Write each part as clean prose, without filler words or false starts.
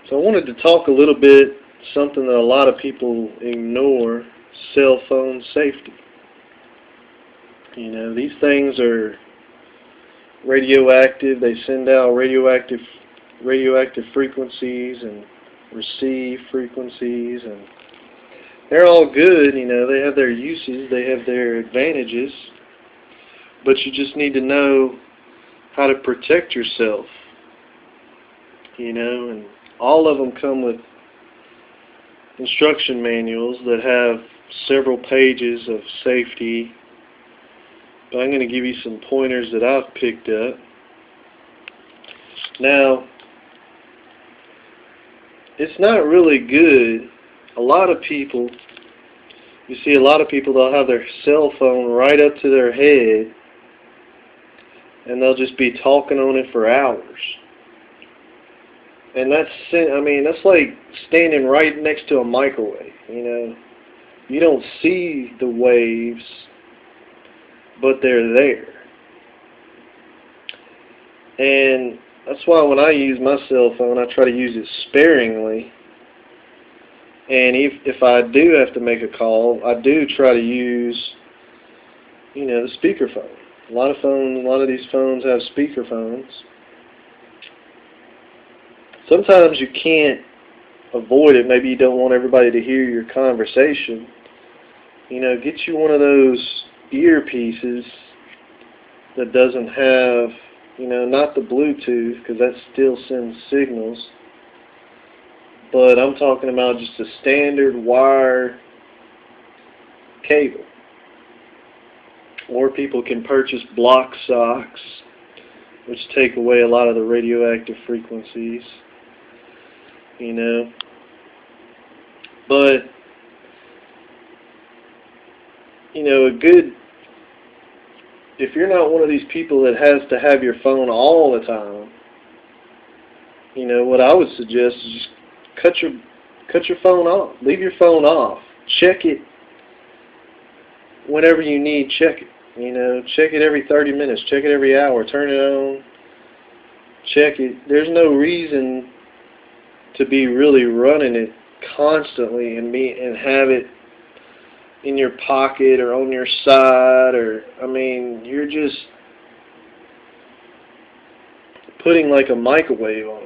So I wanted to talk a little bit, something that a lot of people ignore, cell phone safety. These things are radioactive. They send out radioactive frequencies and receive frequencies, and they're all good. They have their uses, they have their advantages, but you just need to know how to protect yourself. And all of them come with instruction manuals that have several pages of safety. But I'm going to give you some pointers that I've picked up. Now, it's not really good. A lot of people, they'll have their cell phone right up to their head, and they'll just be talking on it for hours. And that's like standing right next to a microwave. You don't see the waves, but they're there. And that's why when I use my cell phone, I try to use it sparingly. And if I do have to make a call, I do try to use, the speakerphone. A lot of these phones have speakerphones. Sometimes you can't avoid it. Maybe you don't want everybody to hear your conversation. Get you one of those earpieces that doesn't have, not the Bluetooth, because that still sends signals. But I'm talking about just a standard wire cable. Or people can purchase block socks, which take away a lot of the radioactive frequencies. But if you're not one of these people that has to have your phone all the time, what I would suggest is just cut your phone off. Leave your phone off. Check it whenever you need. Check it. Check it every 30 minutes. Check it every hour. Turn it on. Check it. There's no reason to be really running it constantly and have it in your pocket or on your side, you're just putting like a microwave on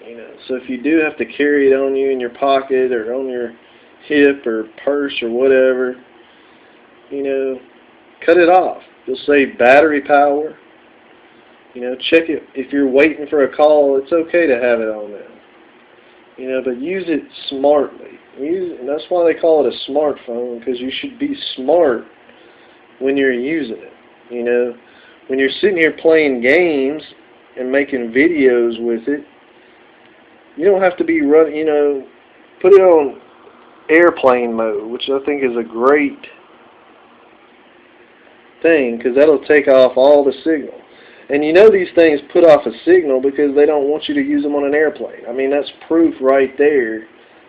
you. So if you do have to carry it on you in your pocket or on your hip or purse or whatever, cut it off. You'll save battery power. Check it. If you're waiting for a call, it's okay to have it on there. But use it smartly. And that's why they call it a smartphone, because you should be smart when you're using it. When you're sitting here playing games and making videos with it, you don't have to be running, put it on airplane mode, which I think is a great thing, because that'll take off all the signal. And these things put off a signal because they don't want you to use them on an airplane. That's proof right there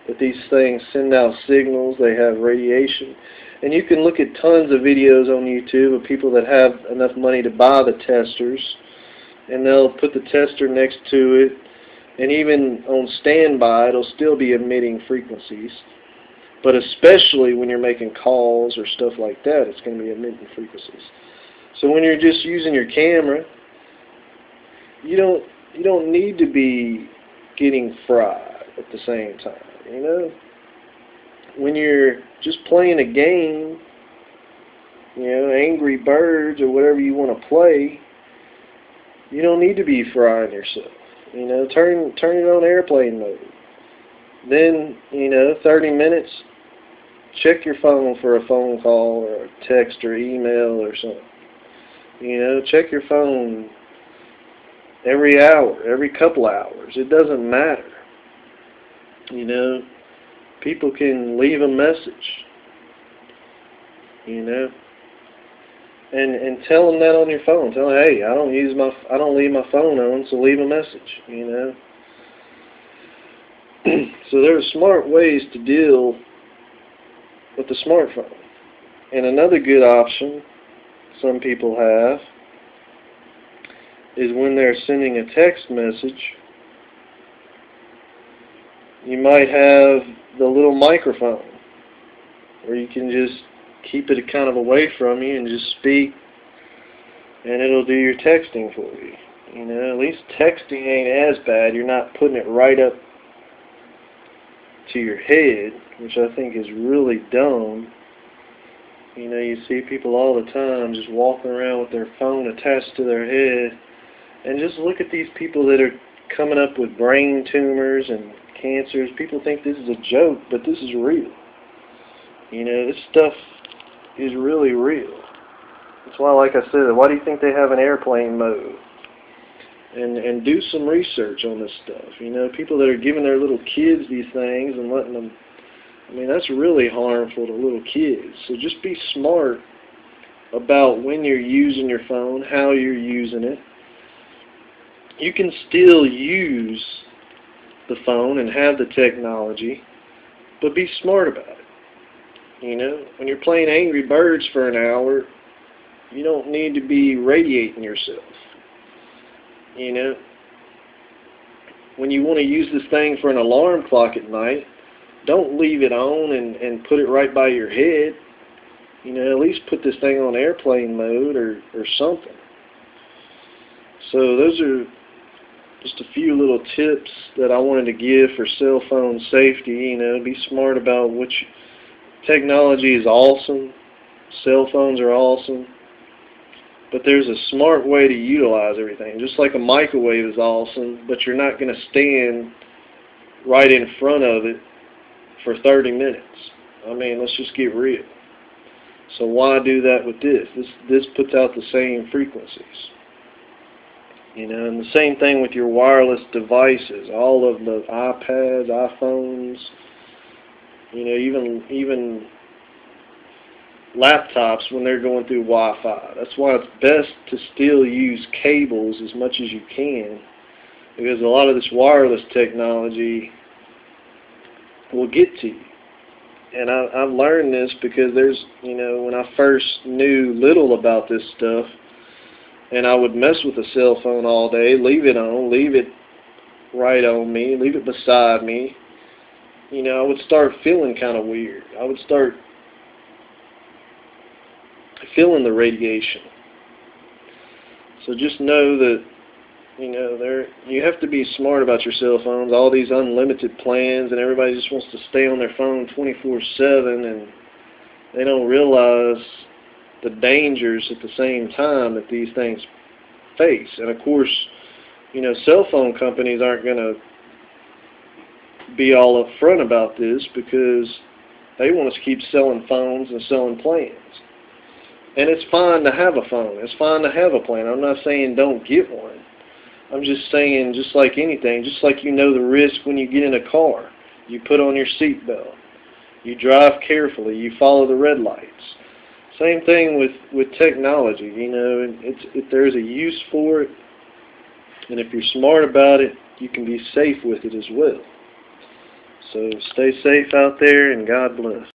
that these things send out signals. They have radiation. And you can look at tons of videos on YouTube of people that have enough money to buy the testers, and they'll put the tester next to it, and even on standby it'll still be emitting frequencies. But especially when you're making calls or stuff like that, it's going to be emitting frequencies. So when you're just using your camera, you don't need to be getting fried at the same time. When you're just playing a game, Angry Birds or whatever you want to play, you don't need to be frying yourself. Turn it on airplane mode. Then 30 minutes, check your phone for a phone call or a text or email or something. Check your phone every hour, every couple hours. It doesn't matter. People can leave a message. And tell them that on your phone. Tell them, hey, I don't leave my phone on, so leave a message. So there are smart ways to deal with the smartphone. And another good option some people have is when they're sending a text message, You might have the little microphone where you can just keep it kind of away from you and just speak, and it'll do your texting for you. You know, at least texting ain't as bad. You're not putting it right up to your head, which I think is really dumb. You know, you see people all the time just walking around with their phone attached to their head, and just look at these people that are coming up with brain tumors and cancers. People think this is a joke, but this is real. You know, this stuff is really real. That's why, like I said, why do you think they have an airplane mode? And do some research on this stuff. You know, people that are giving their little kids these things and letting them, I mean, that's really harmful to little kids. So just be smart about when you're using your phone, how you're using it. You can still use the phone and have the technology, but be smart about it. You know, when you're playing Angry Birds for an hour, you don't need to be radiating yourself. You know, when you want to use this thing for an alarm clock at night, don't leave it on and put it right by your head. You know, at least put this thing on airplane mode or something. So those are just a few little tips that I wanted to give for cell phone safety. You know, be smart about which technology is awesome. Cell phones are awesome. But there's a smart way to utilize everything. Just like a microwave is awesome, but you're not going to stand right in front of it for 30 minutes. I mean, let's just get real. So why do that with this? This puts out the same frequencies. You know, and the same thing with your wireless devices. All of the iPads, iPhones, you know, even laptops when they're going through Wi-Fi. That's why it's best to still use cables as much as you can, because a lot of this wireless technology will get to you. And I've learned this because there's, you know, when I first knew little about this stuff, and I would mess with a cell phone all day, leave it on, leave it right on me, leave it beside me, you know, I would start feeling kind of weird. I would start feeling the radiation. So just know that, you know, you have to be smart about your cell phones. All these unlimited plans, and everybody just wants to stay on their phone 24/7, and they don't realize the dangers at the same time that these things face. And of course, you know, cell phone companies aren't going to be all upfront about this because they want us to keep selling phones and selling plans. And it's fine to have a phone. It's fine to have a plan. I'm not saying don't get one. I'm just saying, just like anything, just like you know the risk when you get in a car. You put on your seatbelt. You drive carefully. You follow the red lights. Same thing with technology. You know, there's a use for it. And if you're smart about it, you can be safe with it as well. So stay safe out there, and God bless.